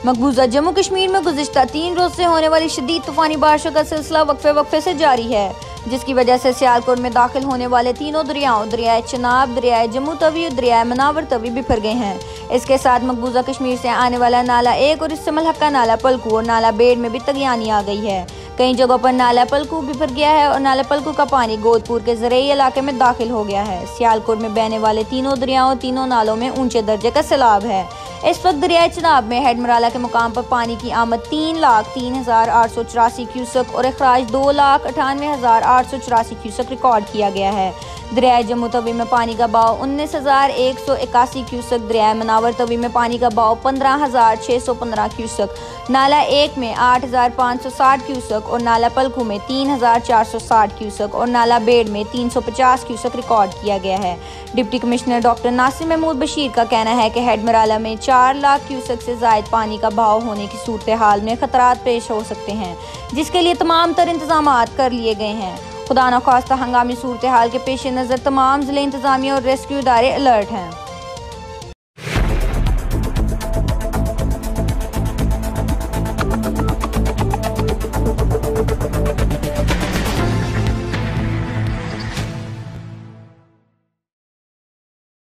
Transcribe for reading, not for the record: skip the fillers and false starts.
मकबूजा जम्मू कश्मीर में गुज़िश्ता 3 रोज से होने वाली शदीद तूफानी बारिशों का सिलसिला वक्फे से जारी है, जिसकी वजह से सियालकोट में दाखिल होने वाले तीनों दरियाओं दरियाए चनाब, दरियाए जम्मू तवी और दरियाए मनावर तवी बिफर गए हैं। इसके साथ मकबूजा कश्मीर से आने वाला नाला 1 और इससे मलहका नाला पलकू और नाला बेड़ में भी तगयानी आ गई है। कई जगहों पर नाला पलकू बिफर गया है और नाला पलकू का पानी गोदपुर के ज़रई इलाके में दाखिल हो गया है। सियालकोट में बहने वाले तीनों दरियाओं तीनों नालों में ऊंचे दर्जे का सैलाब है। इस वक्त दरियाए चनाब में हेडमराला के मुकाम पर पानी की आमद 3,03,884 क्यूसेक और अखराज 2,98,884 क्यूसेक रिकॉर्ड किया गया है। दरियाए जम्मू तवी में पानी का बहाव 19,181 क्यूसेक, दरियाए मनावर तवी में पानी का बहाव 15,615 क्यूसेक, नाला 1 में 8,560 क्यूसेक और नाला पलकू में 3,460 क्यूसेक और नाला बेड़ में 350 क्यूसेक रिकॉर्ड किया गया है। Deputy commissioner doctor Nasir Mahmood Bashir का कहना है कि हेडमराला में 4 लाख क्यूसेक से जायद पानी का बहाव होने की सूरत हाल में खतरात पेश हो सकते हैं, जिसके लिए तमाम तर इंतजामात कर लिए गए हैं। खुदा न खास्ता हंगामी सूरत हाल के पेश नज़र तमाम ज़िले इंतजामिया और रेस्क्यू इदारे अलर्ट हैं।